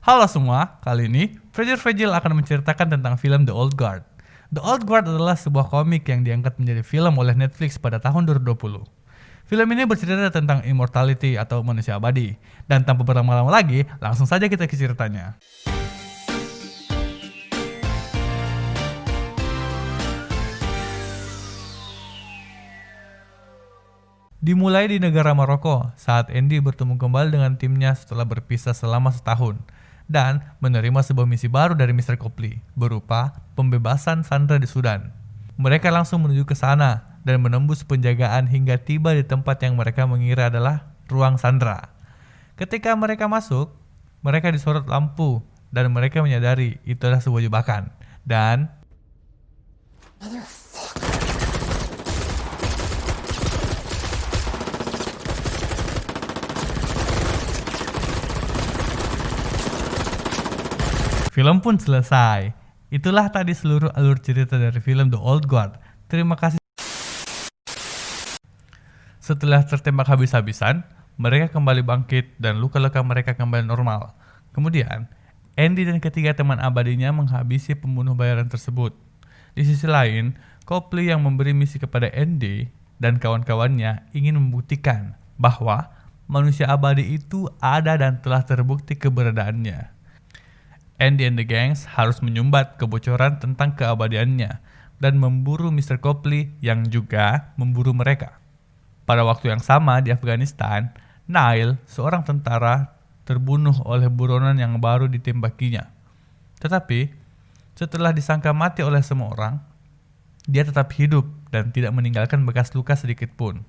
Halo semua, kali ini Fragile akan menceritakan tentang film The Old Guard. The Old Guard adalah sebuah komik yang diangkat menjadi film oleh Netflix pada tahun 2020. Film ini bercerita tentang immortality atau manusia abadi. Dan tanpa berlama-lama lagi, langsung saja kita ke ceritanya. Dimulai di negara Maroko saat Andy bertemu kembali dengan timnya setelah berpisah selama setahun dan menerima sebuah misi baru dari Mr. Copley berupa pembebasan Sandra di Sudan. Mereka langsung menuju ke sana dan menembus penjagaan hingga tiba di tempat yang mereka mengira adalah ruang Sandra. Ketika mereka masuk, mereka disorot lampu dan mereka menyadari itu adalah sebuah jebakan dan film pun selesai. Itulah tadi seluruh alur cerita dari film The Old Guard. Terima kasih. Setelah tertembak habis-habisan, mereka kembali bangkit dan luka-luka mereka kembali normal. Kemudian, Andy dan ketiga teman abadinya menghabisi pembunuh bayaran tersebut. Di sisi lain, Copley yang memberi misi kepada Andy dan kawan-kawannya ingin membuktikan bahwa manusia abadi itu ada dan telah terbukti keberadaannya. Andy and the Gangs harus menyumbat kebocoran tentang keabadiannya dan memburu Mr. Copley yang juga memburu mereka. Pada waktu yang sama di Afghanistan, Nile, seorang tentara, terbunuh oleh buronan yang baru ditembakinya. Tetapi, setelah disangka mati oleh semua orang, dia tetap hidup dan tidak meninggalkan bekas luka sedikit pun.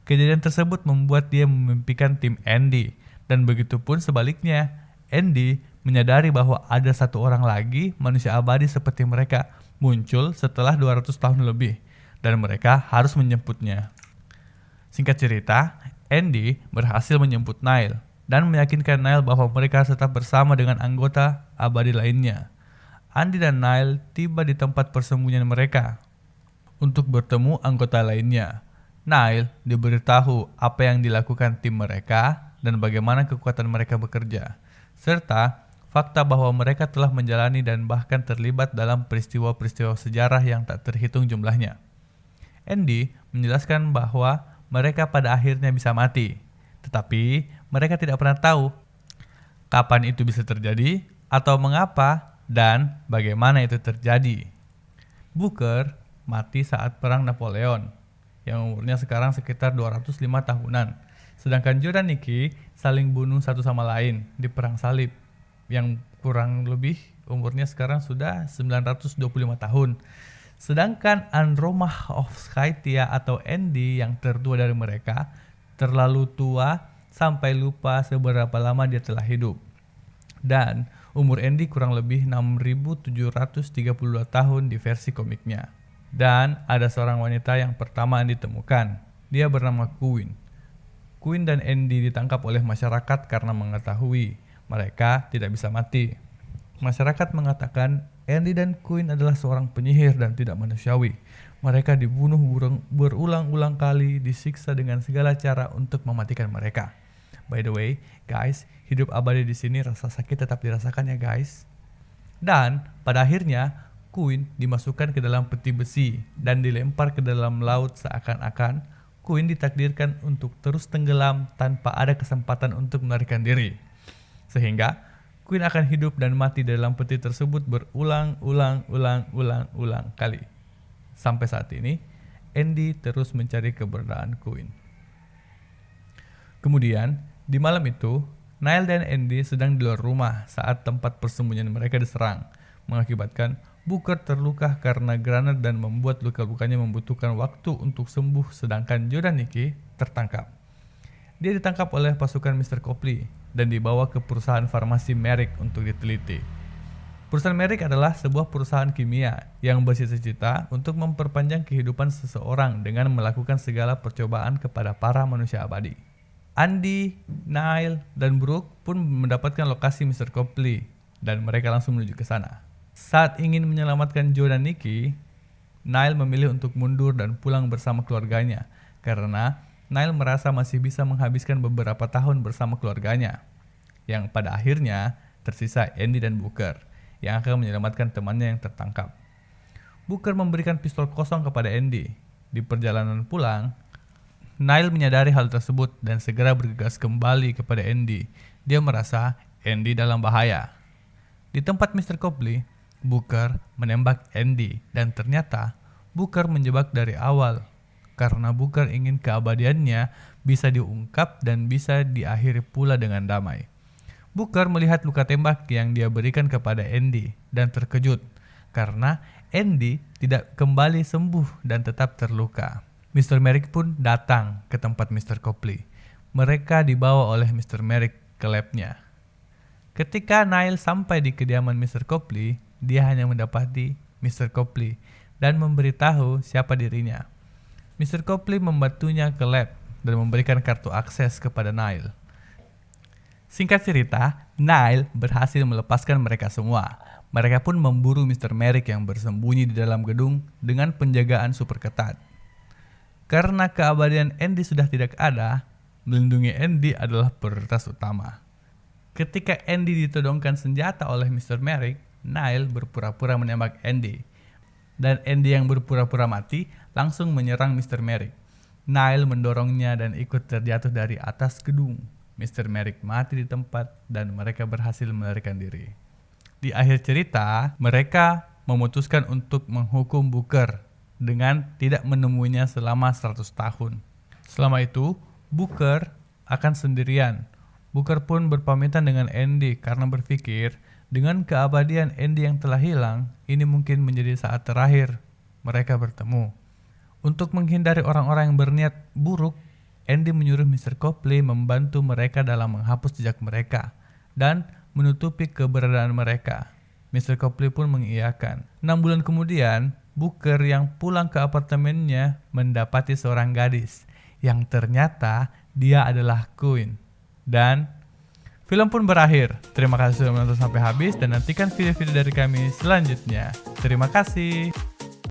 Kejadian tersebut membuat dia memimpikan tim Andy, dan begitu pun sebaliknya, Andy menyadari bahwa ada satu orang lagi manusia abadi seperti mereka muncul setelah 200 tahun lebih dan mereka harus menjemputnya. Singkat cerita, Andy berhasil menjemput Nile dan meyakinkan Nile bahwa mereka tetap bersama dengan anggota abadi lainnya. Andy dan Nile tiba di tempat persembunyian mereka untuk bertemu anggota lainnya. Nile diberitahu apa yang dilakukan tim mereka dan bagaimana kekuatan mereka bekerja, serta fakta bahwa mereka telah menjalani dan bahkan terlibat dalam peristiwa-peristiwa sejarah yang tak terhitung jumlahnya. Andy menjelaskan bahwa mereka pada akhirnya bisa mati, tetapi mereka tidak pernah tahu kapan itu bisa terjadi atau mengapa dan bagaimana itu terjadi. Booker mati saat Perang Napoleon, yang umurnya sekarang sekitar 205 tahunan, sedangkan Joe dan Nicky saling bunuh satu sama lain di Perang Salib, yang kurang lebih umurnya sekarang sudah 925 tahun. Sedangkan Andromach of Skytia atau Andy yang tertua dari mereka terlalu tua sampai lupa seberapa lama dia telah hidup. Dan umur Andy kurang lebih 6.732 tahun di versi komiknya. Dan ada seorang wanita yang pertama ditemukan. Dia bernama Queen. Queen dan Andy ditangkap oleh masyarakat karena mengetahui mereka tidak bisa mati. Masyarakat mengatakan Andy dan Queen adalah seorang penyihir dan tidak manusiawi. Mereka dibunuh berulang-ulang kali, disiksa dengan segala cara untuk mematikan mereka. By the way, guys, hidup abadi di sini rasa sakit tetap dirasakan ya guys. Dan pada akhirnya Queen dimasukkan ke dalam peti besi dan dilempar ke dalam laut seakan-akan Queen ditakdirkan untuk terus tenggelam tanpa ada kesempatan untuk melarikan diri. Sehingga Queen akan hidup dan mati dalam peti tersebut berulang-ulang kali. Sampai saat ini, Andy terus mencari keberadaan Queen. Kemudian, di malam itu, Nile dan Andy sedang di luar rumah saat tempat persembunyian mereka diserang, mengakibatkan Booker terluka karena granat dan membuat luka-lukanya membutuhkan waktu untuk sembuh, sedangkan Joe dan Nicky tertangkap. Dia ditangkap oleh pasukan Mr. Copley dan dibawa ke perusahaan farmasi Merrick untuk diteliti. Perusahaan Merrick adalah sebuah perusahaan kimia yang bercita-cita untuk memperpanjang kehidupan seseorang dengan melakukan segala percobaan kepada para manusia abadi. Andy, Nile, dan Brooke pun mendapatkan lokasi Mr. Copley dan mereka langsung menuju ke sana. Saat ingin menyelamatkan Joe dan Nicky, Nile memilih untuk mundur dan pulang bersama keluarganya karena Nile merasa masih bisa menghabiskan beberapa tahun bersama keluarganya, yang pada akhirnya Tersisa Andy dan Booker yang akan menyelamatkan temannya yang tertangkap. Booker memberikan pistol kosong kepada Andy. Di perjalanan pulang, Niall menyadari hal tersebut dan segera bergegas kembali kepada Andy. Dia merasa Andy dalam bahaya. Di tempat Mr. Copley, Booker menembak Andy dan ternyata Booker menjebak dari awal karena Booker ingin keabadiannya bisa diungkap dan bisa diakhiri pula dengan damai. Booker melihat luka tembak yang dia berikan kepada Andy dan terkejut karena Andy tidak kembali sembuh dan tetap terluka. Mr. Merrick pun datang ke tempat Mr. Copley. Mereka dibawa oleh Mr. Merrick ke labnya. Ketika Niall sampai di kediaman Mr. Copley, dia hanya mendapati Mr. Copley dan memberitahu siapa dirinya. Mr. Copley membantunya ke lab dan memberikan kartu akses kepada Niall. Singkat cerita, Niall berhasil melepaskan mereka semua. Mereka pun memburu Mr. Merrick yang bersembunyi di dalam gedung dengan penjagaan super ketat. Karena keabadian Andy sudah tidak ada, melindungi Andy adalah prioritas utama. Ketika Andy ditodongkan senjata oleh Mr. Merrick, Niall berpura-pura menembak Andy. Dan Andy yang berpura-pura mati langsung menyerang Mr. Merrick. Niall mendorongnya dan ikut terjatuh dari atas gedung. Mr. Merrick mati di tempat dan mereka berhasil melarikan diri. Di akhir cerita, mereka memutuskan untuk menghukum Booker dengan tidak menemuinya selama 100 tahun. Selama itu, Booker akan sendirian. Booker pun berpamitan dengan Andy karena berpikir dengan keabadian Andy yang telah hilang, ini mungkin menjadi saat terakhir mereka bertemu. Untuk menghindari orang-orang yang berniat buruk, Andy menyuruh Mr. Copley membantu mereka dalam menghapus jejak mereka dan menutupi keberadaan mereka. Mr. Copley pun mengiyakan. 6 bulan kemudian, Booker yang pulang ke apartemennya mendapati seorang gadis yang ternyata dia adalah Queen. Dan film pun berakhir. Terima kasih sudah menonton sampai habis dan nantikan video-video dari kami selanjutnya. Terima kasih.